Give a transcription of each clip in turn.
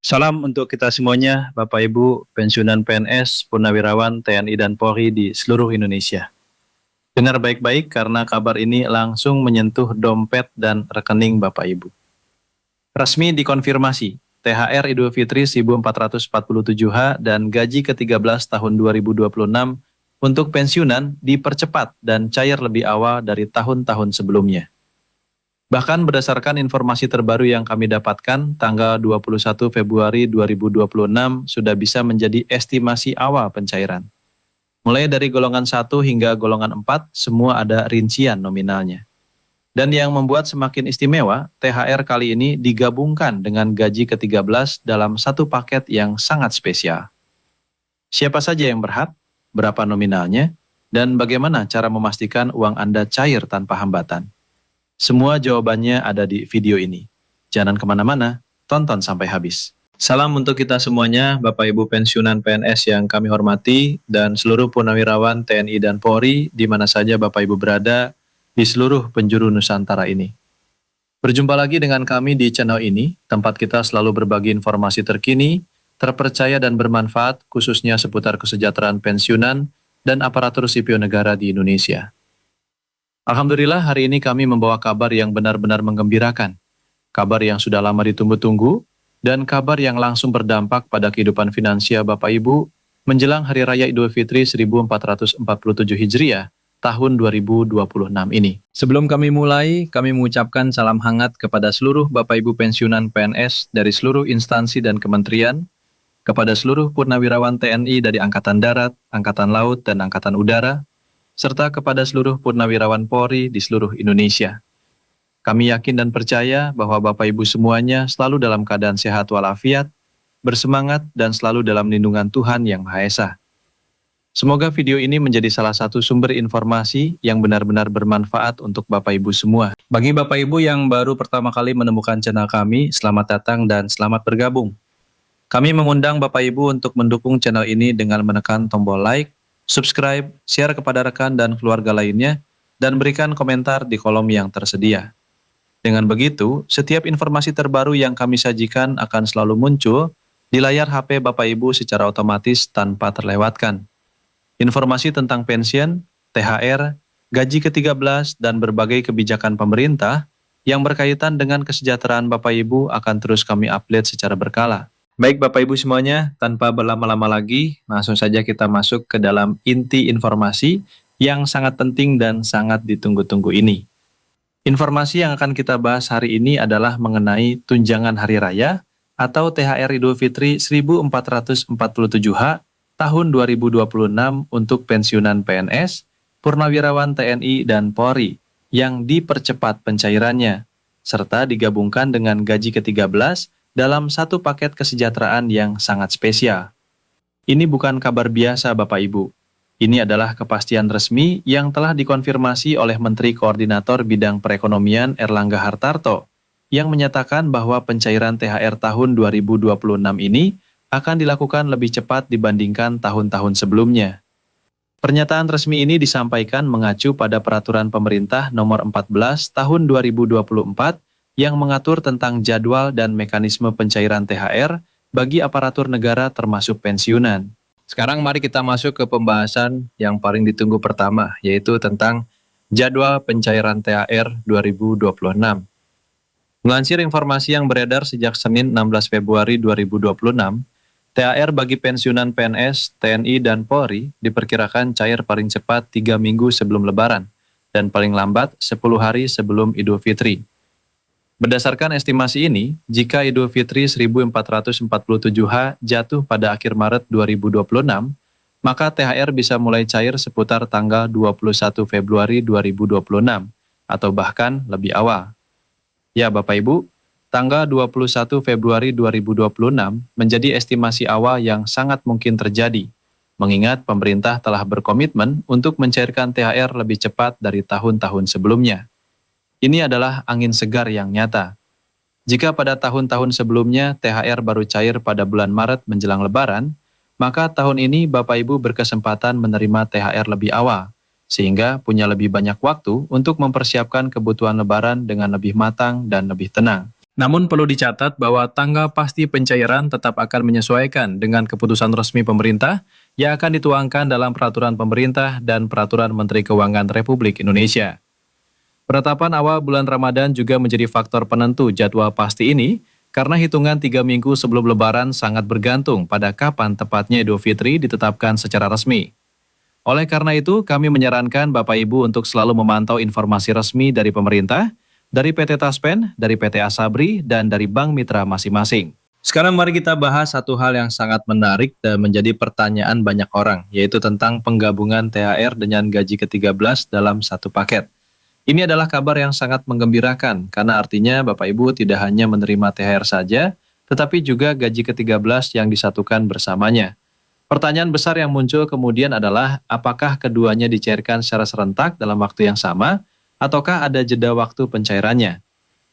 Salam untuk kita semuanya, Bapak Ibu, pensiunan PNS, Purnawirawan, TNI, dan Polri di seluruh Indonesia. Dengar baik-baik karena kabar ini langsung menyentuh dompet dan rekening Bapak Ibu. Resmi dikonfirmasi, THR Idul Fitri 1447H dan gaji ke-13 tahun 2026 untuk pensiunan dipercepat dan cair lebih awal dari tahun-tahun sebelumnya. Bahkan berdasarkan informasi terbaru yang kami dapatkan, tanggal 21 Februari 2026 sudah bisa menjadi estimasi awal pencairan. Mulai dari golongan 1 hingga golongan 4, semua ada rincian nominalnya. Dan yang membuat semakin istimewa, THR kali ini digabungkan dengan gaji ke-13 dalam satu paket yang sangat spesial. Siapa saja yang berhak, berapa nominalnya, dan bagaimana cara memastikan uang Anda cair tanpa hambatan? Semua jawabannya ada di video ini. Jangan kemana-mana, tonton sampai habis. Salam untuk kita semuanya, Bapak Ibu pensiunan PNS yang kami hormati, dan seluruh purnawirawan TNI dan Polri, di mana saja Bapak Ibu berada, di seluruh penjuru Nusantara ini. Berjumpa lagi dengan kami di channel ini, tempat kita selalu berbagi informasi terkini, terpercaya dan bermanfaat, khususnya seputar kesejahteraan pensiunan dan aparatur sipil negara di Indonesia. Alhamdulillah hari ini kami membawa kabar yang benar-benar menggembirakan. Kabar yang sudah lama ditunggu-tunggu, dan kabar yang langsung berdampak pada kehidupan finansial Bapak Ibu menjelang Hari Raya Idul Fitri 1447 Hijriah tahun 2026 ini. Sebelum kami mulai, kami mengucapkan salam hangat kepada seluruh Bapak Ibu pensiunan PNS dari seluruh instansi dan kementerian, kepada seluruh purnawirawan TNI dari Angkatan Darat, Angkatan Laut, dan Angkatan Udara, serta kepada seluruh purnawirawan Polri di seluruh Indonesia. Kami yakin dan percaya bahwa Bapak Ibu semuanya selalu dalam keadaan sehat walafiat, bersemangat, dan selalu dalam lindungan Tuhan Yang Maha Esa. Semoga video ini menjadi salah satu sumber informasi yang benar-benar bermanfaat untuk Bapak Ibu semua. Bagi Bapak Ibu yang baru pertama kali menemukan channel kami, selamat datang dan selamat bergabung. Kami mengundang Bapak Ibu untuk mendukung channel ini dengan menekan tombol like, subscribe, share kepada rekan dan keluarga lainnya, dan berikan komentar di kolom yang tersedia. Dengan begitu, setiap informasi terbaru yang kami sajikan akan selalu muncul di layar HP Bapak Ibu secara otomatis tanpa terlewatkan. Informasi tentang pensiun, THR, gaji ke-13, dan berbagai kebijakan pemerintah yang berkaitan dengan kesejahteraan Bapak Ibu akan terus kami update secara berkala. Baik Bapak Ibu semuanya, tanpa berlama-lama lagi, langsung saja kita masuk ke dalam inti informasi yang sangat penting dan sangat ditunggu-tunggu ini. Informasi yang akan kita bahas hari ini adalah mengenai tunjangan hari raya atau THR Idul Fitri 1447H tahun 2026 untuk pensiunan PNS, Purnawirawan TNI dan Polri yang dipercepat pencairannya, serta digabungkan dengan gaji ke-13 dalam satu paket kesejahteraan yang sangat spesial. Ini bukan kabar biasa Bapak Ibu. Ini adalah kepastian resmi yang telah dikonfirmasi oleh Menteri Koordinator Bidang Perekonomian Erlangga Hartarto yang menyatakan bahwa pencairan THR tahun 2026 ini akan dilakukan lebih cepat dibandingkan tahun-tahun sebelumnya. Pernyataan resmi ini disampaikan mengacu pada Peraturan Pemerintah Nomor 14 Tahun 2024 yang mengatur tentang jadwal dan mekanisme pencairan THR bagi aparatur negara termasuk pensiunan. Sekarang mari kita masuk ke pembahasan yang paling ditunggu pertama, yaitu tentang jadwal pencairan THR 2026. Melansir informasi yang beredar sejak Senin 16 Februari 2026, THR bagi pensiunan PNS, TNI, dan Polri diperkirakan cair paling cepat 3 minggu sebelum Lebaran dan paling lambat 10 hari sebelum Idul Fitri. Berdasarkan estimasi ini, jika Idul Fitri 1447H jatuh pada akhir Maret 2026, maka THR bisa mulai cair seputar tanggal 21 Februari 2026, atau bahkan lebih awal. Ya Bapak Ibu, tanggal 21 Februari 2026 menjadi estimasi awal yang sangat mungkin terjadi, mengingat pemerintah telah berkomitmen untuk mencairkan THR lebih cepat dari tahun-tahun sebelumnya. Ini adalah angin segar yang nyata. Jika pada tahun-tahun sebelumnya THR baru cair pada bulan Maret menjelang Lebaran, maka tahun ini Bapak Ibu berkesempatan menerima THR lebih awal, sehingga punya lebih banyak waktu untuk mempersiapkan kebutuhan Lebaran dengan lebih matang dan lebih tenang. Namun perlu dicatat bahwa tanggal pasti pencairan tetap akan menyesuaikan dengan keputusan resmi pemerintah yang akan dituangkan dalam peraturan pemerintah dan peraturan Menteri Keuangan Republik Indonesia. Penetapan awal bulan Ramadan juga menjadi faktor penentu jadwal pasti ini karena hitungan 3 minggu sebelum Lebaran sangat bergantung pada kapan tepatnya Idul Fitri ditetapkan secara resmi. Oleh karena itu, kami menyarankan Bapak Ibu untuk selalu memantau informasi resmi dari pemerintah, dari PT Taspen, dari PT Asabri, dan dari bank mitra masing-masing. Sekarang mari kita bahas satu hal yang sangat menarik dan menjadi pertanyaan banyak orang, yaitu tentang penggabungan THR dengan gaji ke-13 dalam satu paket. Ini adalah kabar yang sangat menggembirakan, karena artinya Bapak Ibu tidak hanya menerima THR saja, tetapi juga gaji ke-13 yang disatukan bersamanya. Pertanyaan besar yang muncul kemudian adalah, apakah keduanya dicairkan secara serentak dalam waktu yang sama, ataukah ada jeda waktu pencairannya?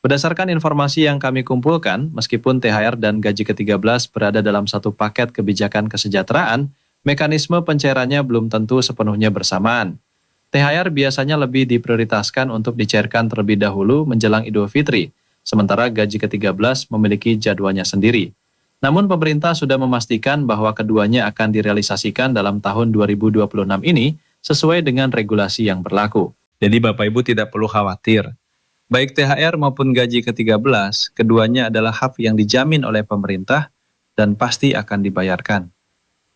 Berdasarkan informasi yang kami kumpulkan, meskipun THR dan gaji ke-13 berada dalam satu paket kebijakan kesejahteraan, mekanisme pencairannya belum tentu sepenuhnya bersamaan. THR biasanya lebih diprioritaskan untuk dicairkan terlebih dahulu menjelang Idul Fitri, sementara gaji ke-13 memiliki jadwalnya sendiri. Namun pemerintah sudah memastikan bahwa keduanya akan direalisasikan dalam tahun 2026 ini sesuai dengan regulasi yang berlaku. Jadi Bapak Ibu tidak perlu khawatir. Baik THR maupun gaji ke-13, keduanya adalah hak yang dijamin oleh pemerintah dan pasti akan dibayarkan.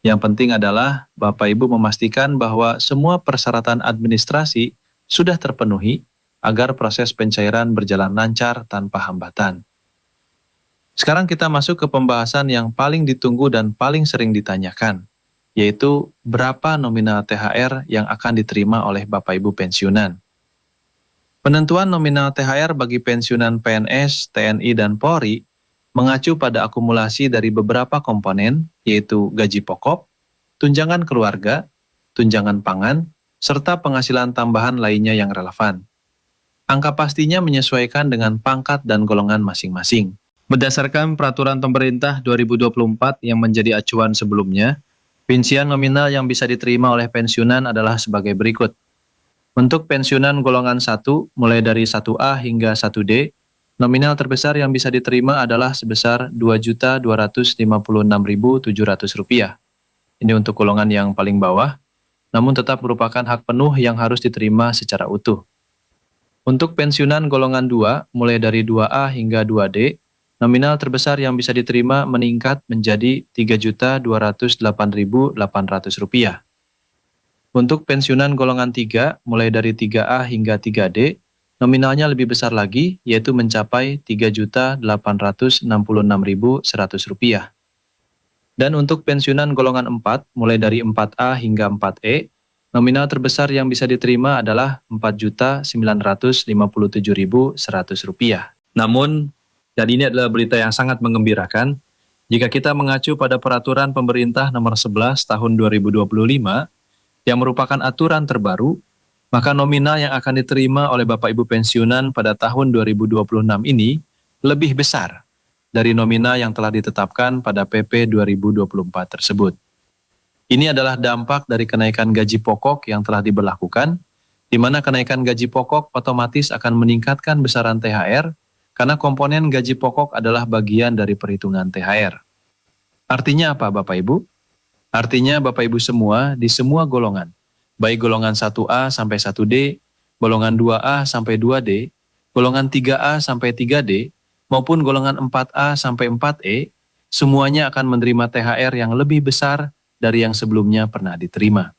Yang penting adalah Bapak Ibu memastikan bahwa semua persyaratan administrasi sudah terpenuhi agar proses pencairan berjalan lancar tanpa hambatan. Sekarang kita masuk ke pembahasan yang paling ditunggu dan paling sering ditanyakan, yaitu berapa nominal THR yang akan diterima oleh Bapak Ibu pensiunan. Penentuan nominal THR bagi pensiunan PNS, TNI, dan Polri mengacu pada akumulasi dari beberapa komponen, yaitu gaji pokok, tunjangan keluarga, tunjangan pangan, serta penghasilan tambahan lainnya yang relevan. Angka pastinya menyesuaikan dengan pangkat dan golongan masing-masing. Berdasarkan peraturan pemerintah 2024 yang menjadi acuan sebelumnya, rincian nominal yang bisa diterima oleh pensiunan adalah sebagai berikut. Untuk pensiunan golongan 1, mulai dari 1A hingga 1D, nominal terbesar yang bisa diterima adalah sebesar Rp2.256.700. Ini untuk golongan yang paling bawah, namun tetap merupakan hak penuh yang harus diterima secara utuh. Untuk pensiunan golongan 2, mulai dari 2A hingga 2D, nominal terbesar yang bisa diterima meningkat menjadi Rp3.208.800. Untuk pensiunan golongan 3, mulai dari 3A hingga 3D, nominalnya lebih besar lagi, yaitu mencapai Rp3.866.100. Dan untuk pensiunan golongan 4, mulai dari 4A hingga 4E, nominal terbesar yang bisa diterima adalah Rp4.957.100. Namun, dan ini adalah berita yang sangat menggembirakan, jika kita mengacu pada peraturan pemerintah nomor 11 tahun 2025, yang merupakan aturan terbaru, maka nominal yang akan diterima oleh Bapak Ibu pensiunan pada tahun 2026 ini lebih besar dari nominal yang telah ditetapkan pada PP 2024 tersebut. Ini adalah dampak dari kenaikan gaji pokok yang telah diberlakukan, di mana kenaikan gaji pokok otomatis akan meningkatkan besaran THR, karena komponen gaji pokok adalah bagian dari perhitungan THR. Artinya apa Bapak Ibu? Artinya Bapak Ibu semua di semua golongan, baik golongan 1A sampai 1D, golongan 2A sampai 2D, golongan 3A sampai 3D, maupun golongan 4A sampai 4E, semuanya akan menerima THR yang lebih besar dari yang sebelumnya pernah diterima.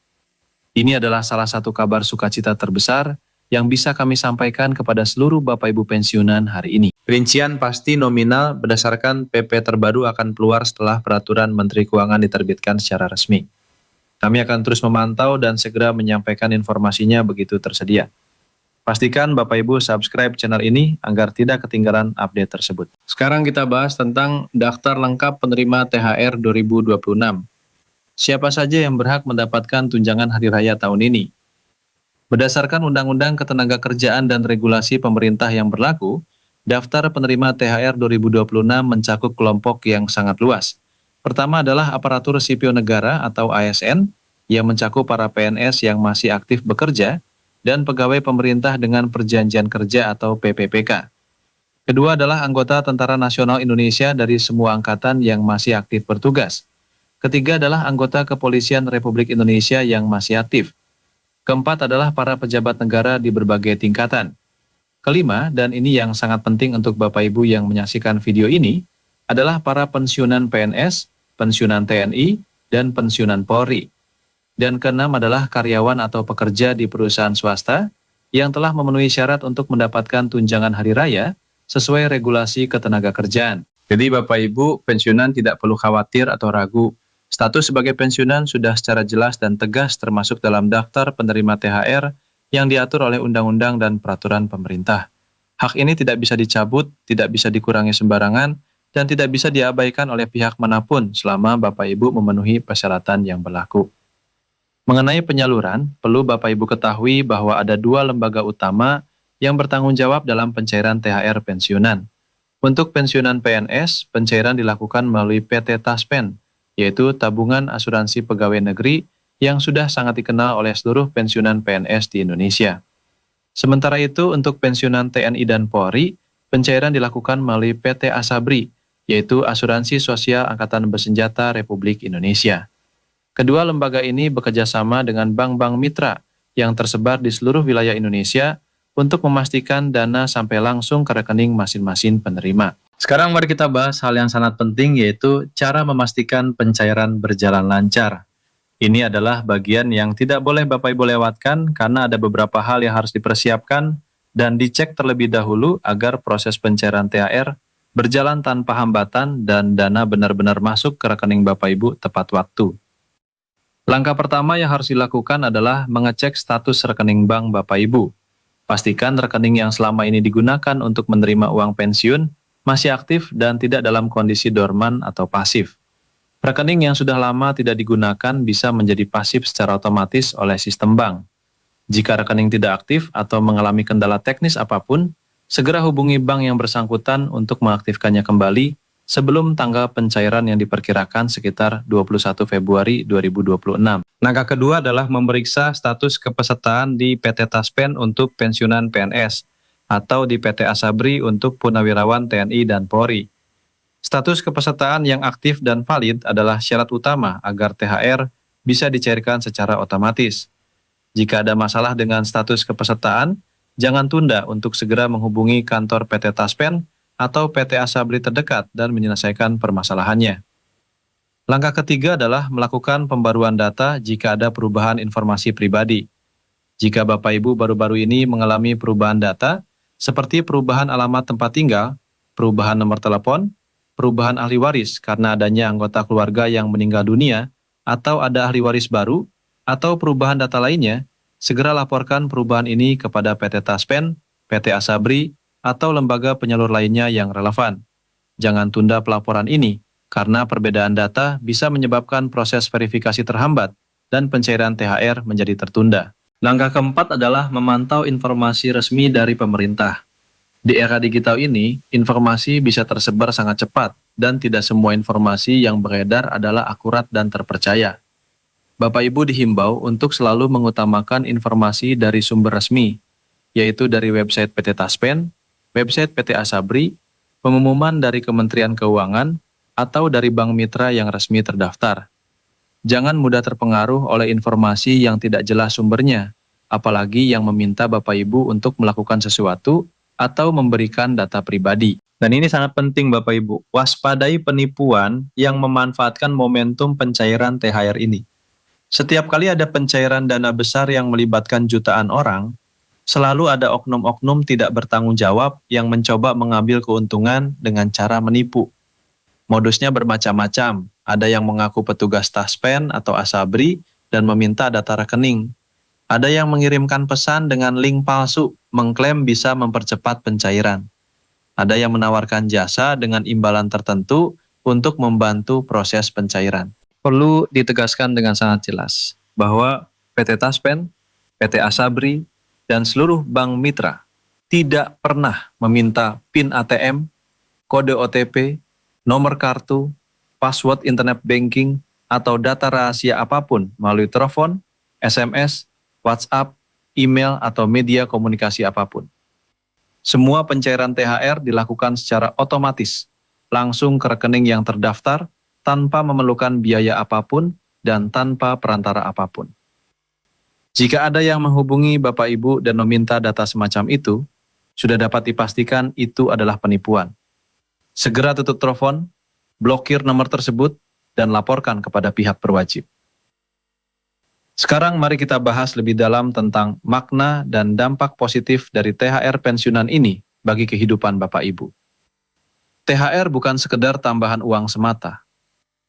Ini adalah salah satu kabar sukacita terbesar yang bisa kami sampaikan kepada seluruh Bapak Ibu pensiunan hari ini. Rincian pasti nominal berdasarkan PP terbaru akan keluar setelah peraturan Menteri Keuangan diterbitkan secara resmi. Kami akan terus memantau dan segera menyampaikan informasinya begitu tersedia. Pastikan Bapak Ibu subscribe channel ini agar tidak ketinggalan update tersebut. Sekarang kita bahas tentang daftar lengkap penerima THR 2026. Siapa saja yang berhak mendapatkan tunjangan hari raya tahun ini? Berdasarkan Undang-Undang Ketenagakerjaan dan Regulasi Pemerintah yang berlaku, daftar penerima THR 2026 mencakup kelompok yang sangat luas. Pertama adalah aparatur sipil negara atau ASN, yang mencakup para PNS yang masih aktif bekerja, dan pegawai pemerintah dengan perjanjian kerja atau PPPK. Kedua adalah anggota Tentara Nasional Indonesia dari semua angkatan yang masih aktif bertugas. Ketiga adalah anggota Kepolisian Republik Indonesia yang masih aktif. Keempat adalah para pejabat negara di berbagai tingkatan. Kelima, dan ini yang sangat penting untuk Bapak Ibu yang menyaksikan video ini, adalah para pensiunan PNS, pensiunan TNI, dan pensiunan Polri. Dan keenam adalah karyawan atau pekerja di perusahaan swasta yang telah memenuhi syarat untuk mendapatkan tunjangan hari raya sesuai regulasi ketenagakerjaan. Jadi Bapak Ibu pensiunan tidak perlu khawatir atau ragu. Status sebagai pensiunan sudah secara jelas dan tegas termasuk dalam daftar penerima THR yang diatur oleh undang-undang dan peraturan pemerintah. Hak ini tidak bisa dicabut, tidak bisa dikurangi sembarangan, dan tidak bisa diabaikan oleh pihak manapun selama Bapak Ibu memenuhi persyaratan yang berlaku. Mengenai penyaluran, perlu Bapak Ibu ketahui bahwa ada dua lembaga utama yang bertanggung jawab dalam pencairan THR pensiunan. Untuk pensiunan PNS, pencairan dilakukan melalui PT Taspen, yaitu Tabungan Asuransi Pegawai Negeri yang sudah sangat dikenal oleh seluruh pensiunan PNS di Indonesia. Sementara itu, untuk pensiunan TNI dan Polri, pencairan dilakukan melalui PT Asabri, yaitu Asuransi Sosial Angkatan Bersenjata Republik Indonesia. Kedua lembaga ini bekerjasama dengan bank-bank mitra yang tersebar di seluruh wilayah Indonesia untuk memastikan dana sampai langsung ke rekening masing-masing penerima. Sekarang mari kita bahas hal yang sangat penting, yaitu cara memastikan pencairan berjalan lancar. Ini adalah bagian yang tidak boleh Bapak Ibu lewatkan karena ada beberapa hal yang harus dipersiapkan dan dicek terlebih dahulu agar proses pencairan THR berjalan tanpa hambatan dan dana benar-benar masuk ke rekening Bapak Ibu tepat waktu. Langkah pertama yang harus dilakukan adalah mengecek status rekening bank Bapak Ibu. Pastikan rekening yang selama ini digunakan untuk menerima uang pensiun masih aktif dan tidak dalam kondisi dorman atau pasif. Rekening yang sudah lama tidak digunakan bisa menjadi pasif secara otomatis oleh sistem bank. Jika rekening tidak aktif atau mengalami kendala teknis apapun, segera hubungi bank yang bersangkutan untuk mengaktifkannya kembali sebelum tanggal pencairan yang diperkirakan sekitar 21 Februari 2026. Langkah kedua adalah memeriksa status kepesertaan di PT Taspen untuk pensiunan PNS atau di PT Asabri untuk Purnawirawan TNI dan Polri. Status kepesertaan yang aktif dan valid adalah syarat utama agar THR bisa dicairkan secara otomatis. Jika ada masalah dengan status kepesertaan, jangan tunda untuk segera menghubungi kantor PT Taspen atau PT Asabri terdekat dan menyelesaikan permasalahannya. Langkah ketiga adalah melakukan pembaruan data jika ada perubahan informasi pribadi. Jika Bapak Ibu baru-baru ini mengalami perubahan data, seperti perubahan alamat tempat tinggal, perubahan nomor telepon, perubahan ahli waris karena adanya anggota keluarga yang meninggal dunia, atau ada ahli waris baru, atau perubahan data lainnya, segera laporkan perubahan ini kepada PT Taspen, PT Asabri, atau lembaga penyalur lainnya yang relevan. Jangan tunda pelaporan ini, karena perbedaan data bisa menyebabkan proses verifikasi terhambat dan pencairan THR menjadi tertunda. Langkah keempat adalah memantau informasi resmi dari pemerintah. Di era digital ini, informasi bisa tersebar sangat cepat dan tidak semua informasi yang beredar adalah akurat dan terpercaya. Bapak Ibu dihimbau untuk selalu mengutamakan informasi dari sumber resmi, yaitu dari website PT Taspen, website PT Asabri, pengumuman dari Kementerian Keuangan, atau dari bank mitra yang resmi terdaftar. Jangan mudah terpengaruh oleh informasi yang tidak jelas sumbernya, apalagi yang meminta Bapak Ibu untuk melakukan sesuatu atau memberikan data pribadi. Dan ini sangat penting Bapak Ibu, waspadai penipuan yang memanfaatkan momentum pencairan THR ini. Setiap kali ada pencairan dana besar yang melibatkan jutaan orang, selalu ada oknum-oknum tidak bertanggung jawab yang mencoba mengambil keuntungan dengan cara menipu. Modusnya bermacam-macam, ada yang mengaku petugas Taspen atau Asabri dan meminta data rekening. Ada yang mengirimkan pesan dengan link palsu, mengklaim bisa mempercepat pencairan. Ada yang menawarkan jasa dengan imbalan tertentu untuk membantu proses pencairan. Perlu ditegaskan dengan sangat jelas bahwa PT Taspen, PT Asabri, dan seluruh bank mitra tidak pernah meminta PIN ATM, kode OTP, nomor kartu, password internet banking, atau data rahasia apapun melalui telepon, SMS, WhatsApp, email, atau media komunikasi apapun. Semua pencairan THR dilakukan secara otomatis, langsung ke rekening yang terdaftar, tanpa memerlukan biaya apapun dan tanpa perantara apapun. Jika ada yang menghubungi Bapak Ibu dan meminta data semacam itu, sudah dapat dipastikan itu adalah penipuan. Segera tutup telepon, blokir nomor tersebut, dan laporkan kepada pihak berwajib. Sekarang mari kita bahas lebih dalam tentang makna dan dampak positif dari THR pensiunan ini bagi kehidupan Bapak Ibu. THR bukan sekedar tambahan uang semata.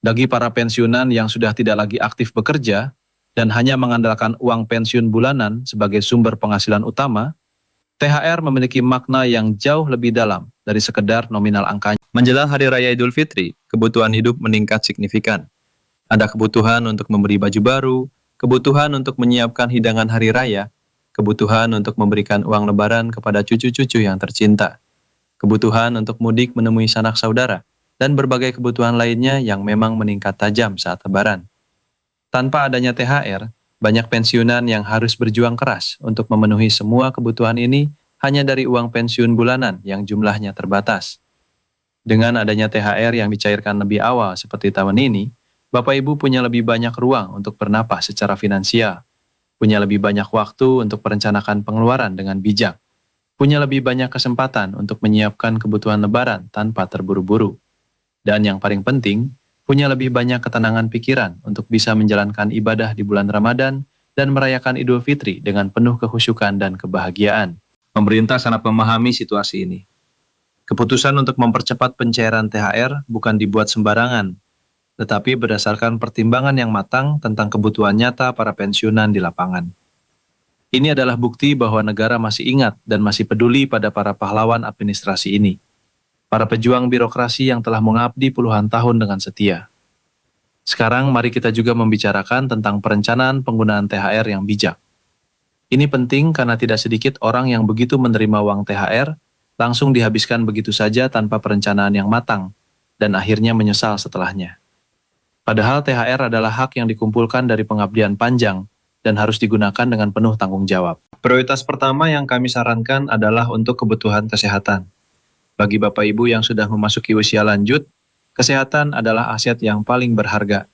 Bagi para pensiunan yang sudah tidak lagi aktif bekerja dan hanya mengandalkan uang pensiun bulanan sebagai sumber penghasilan utama, THR memiliki makna yang jauh lebih dalam dari sekedar nominal angkanya. Menjelang Hari Raya Idul Fitri, kebutuhan hidup meningkat signifikan. Ada kebutuhan untuk memberi baju baru, kebutuhan untuk menyiapkan hidangan hari raya, kebutuhan untuk memberikan uang lebaran kepada cucu-cucu yang tercinta, kebutuhan untuk mudik menemui sanak saudara, dan berbagai kebutuhan lainnya yang memang meningkat tajam saat lebaran. Tanpa adanya THR, banyak pensiunan yang harus berjuang keras untuk memenuhi semua kebutuhan ini hanya dari uang pensiun bulanan yang jumlahnya terbatas. Dengan adanya THR yang dicairkan lebih awal seperti tahun ini, Bapak Ibu punya lebih banyak ruang untuk bernapas secara finansial, punya lebih banyak waktu untuk merencanakan pengeluaran dengan bijak, punya lebih banyak kesempatan untuk menyiapkan kebutuhan lebaran tanpa terburu-buru. Dan yang paling penting, punya lebih banyak ketenangan pikiran untuk bisa menjalankan ibadah di bulan Ramadan dan merayakan Idul Fitri dengan penuh kehusyukan dan kebahagiaan. Pemerintah sangat memahami situasi ini. Keputusan untuk mempercepat pencairan THR bukan dibuat sembarangan, tetapi berdasarkan pertimbangan yang matang tentang kebutuhan nyata para pensiunan di lapangan. Ini adalah bukti bahwa negara masih ingat dan masih peduli pada para pahlawan administrasi ini, para pejuang birokrasi yang telah mengabdi puluhan tahun dengan setia. Sekarang mari kita juga membicarakan tentang perencanaan penggunaan THR yang bijak. Ini penting karena tidak sedikit orang yang begitu menerima uang THR, langsung dihabiskan begitu saja tanpa perencanaan yang matang, dan akhirnya menyesal setelahnya. Padahal THR adalah hak yang dikumpulkan dari pengabdian panjang, dan harus digunakan dengan penuh tanggung jawab. Prioritas pertama yang kami sarankan adalah untuk kebutuhan kesehatan. Bagi Bapak Ibu yang sudah memasuki usia lanjut, kesehatan adalah aset yang paling berharga.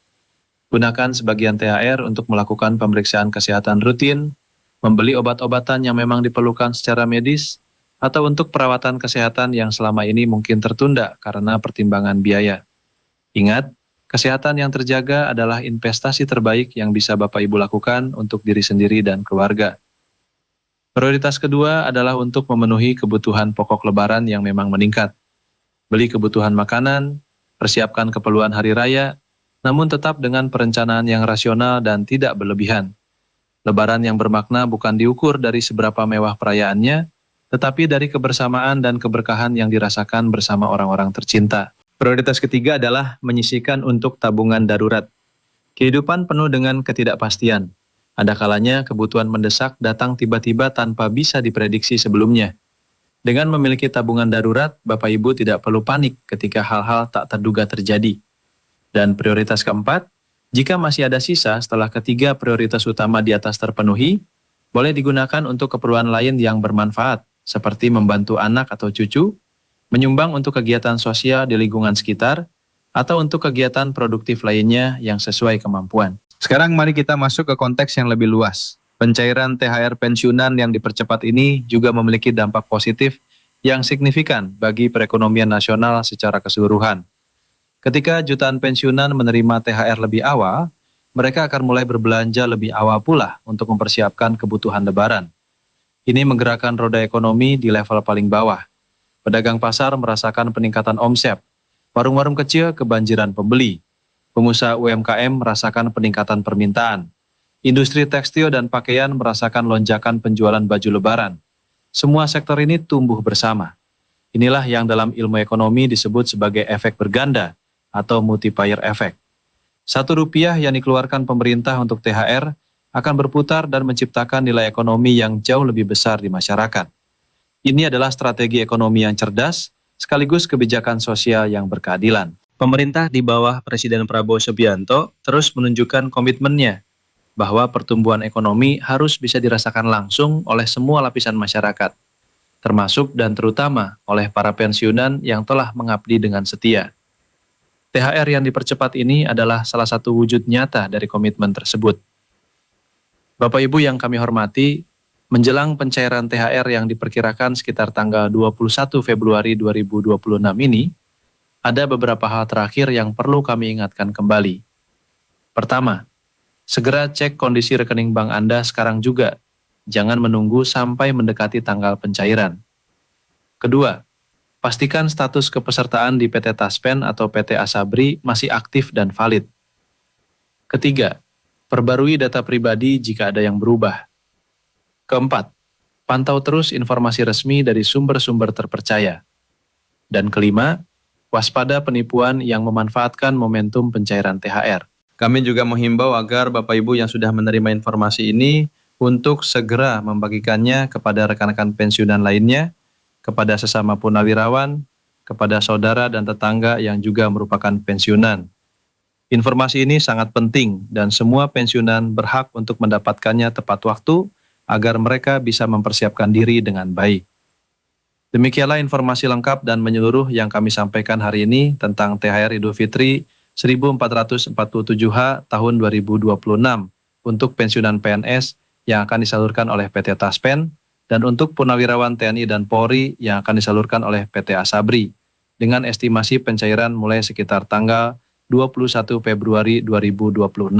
Gunakan sebagian THR untuk melakukan pemeriksaan kesehatan rutin, membeli obat-obatan yang memang diperlukan secara medis, atau untuk perawatan kesehatan yang selama ini mungkin tertunda karena pertimbangan biaya. Ingat, kesehatan yang terjaga adalah investasi terbaik yang bisa Bapak Ibu lakukan untuk diri sendiri dan keluarga. Prioritas kedua adalah untuk memenuhi kebutuhan pokok lebaran yang memang meningkat. Beli kebutuhan makanan, persiapkan keperluan hari raya, namun tetap dengan perencanaan yang rasional dan tidak berlebihan. Lebaran yang bermakna bukan diukur dari seberapa mewah perayaannya, tetapi dari kebersamaan dan keberkahan yang dirasakan bersama orang-orang tercinta. Prioritas ketiga adalah menyisihkan untuk tabungan darurat. Kehidupan penuh dengan ketidakpastian. Ada kalanya kebutuhan mendesak datang tiba-tiba tanpa bisa diprediksi sebelumnya. Dengan memiliki tabungan darurat, Bapak Ibu tidak perlu panik ketika hal-hal tak terduga terjadi. Dan prioritas keempat, jika masih ada sisa setelah ketiga prioritas utama di atas terpenuhi, boleh digunakan untuk keperluan lain yang bermanfaat, seperti membantu anak atau cucu, menyumbang untuk kegiatan sosial di lingkungan sekitar, atau untuk kegiatan produktif lainnya yang sesuai kemampuan. Sekarang mari kita masuk ke konteks yang lebih luas. Pencairan THR pensiunan yang dipercepat ini juga memiliki dampak positif yang signifikan bagi perekonomian nasional secara keseluruhan. Ketika jutaan pensiunan menerima THR lebih awal, mereka akan mulai berbelanja lebih awal pula untuk mempersiapkan kebutuhan lebaran. Ini menggerakkan roda ekonomi di level paling bawah. Pedagang pasar merasakan peningkatan omset, warung-warung kecil kebanjiran pembeli, pengusaha UMKM merasakan peningkatan permintaan, industri tekstil dan pakaian merasakan lonjakan penjualan baju lebaran. Semua sektor ini tumbuh bersama. Inilah yang dalam ilmu ekonomi disebut sebagai efek berganda atau multiplier effect. Rp1 yang dikeluarkan pemerintah untuk THR akan berputar dan menciptakan nilai ekonomi yang jauh lebih besar di masyarakat. Ini adalah strategi ekonomi yang cerdas, sekaligus kebijakan sosial yang berkeadilan. Pemerintah di bawah Presiden Prabowo Subianto terus menunjukkan komitmennya bahwa pertumbuhan ekonomi harus bisa dirasakan langsung oleh semua lapisan masyarakat. termasuk dan terutama oleh para pensiunan yang telah mengabdi dengan setia. THR yang dipercepat ini adalah salah satu wujud nyata dari komitmen tersebut. Bapak Ibu yang kami hormati, menjelang pencairan THR yang diperkirakan sekitar tanggal 21 Februari 2026 ini, ada beberapa hal terakhir yang perlu kami ingatkan kembali. Pertama, segera cek kondisi rekening bank Anda sekarang juga. Jangan menunggu sampai mendekati tanggal pencairan. Kedua, pastikan status kepesertaan di PT Taspen atau PT Asabri masih aktif dan valid. Ketiga, perbarui data pribadi jika ada yang berubah. Keempat, pantau terus informasi resmi dari sumber-sumber terpercaya. Dan kelima, waspada penipuan yang memanfaatkan momentum pencairan THR. Kami juga menghimbau agar Bapak Ibu yang sudah menerima informasi ini untuk segera membagikannya kepada rekan-rekan pensiunan lainnya, kepada sesama purnawirawan, kepada saudara dan tetangga yang juga merupakan pensiunan. Informasi ini sangat penting dan semua pensiunan berhak untuk mendapatkannya tepat waktu agar mereka bisa mempersiapkan diri dengan baik. Demikianlah informasi lengkap dan menyeluruh yang kami sampaikan hari ini tentang THR Idul Fitri 1447H tahun 2026 untuk pensiunan PNS yang akan disalurkan oleh PT Taspen dan untuk purnawirawan TNI dan Polri yang akan disalurkan oleh PT Asabri dengan estimasi pencairan mulai sekitar tanggal 21 Februari 2026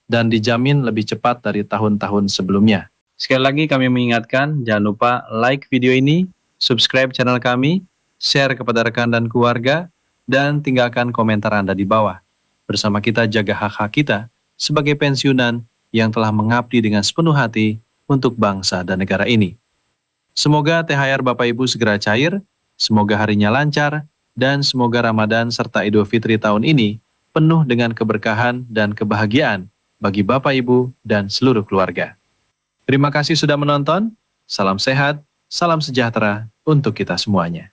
dan dijamin lebih cepat dari tahun-tahun sebelumnya. Sekali lagi kami mengingatkan, jangan lupa like video ini, subscribe channel kami, share kepada rekan dan keluarga, dan tinggalkan komentar Anda di bawah. Bersama kita jaga hak-hak kita sebagai pensiunan yang telah mengabdi dengan sepenuh hati untuk bangsa dan negara ini. Semoga THR Bapak Ibu segera cair, semoga harinya lancar, dan semoga Ramadan serta Idul Fitri tahun ini penuh dengan keberkahan dan kebahagiaan bagi Bapak Ibu dan seluruh keluarga. Terima kasih sudah menonton, salam sehat, salam sejahtera untuk kita semuanya.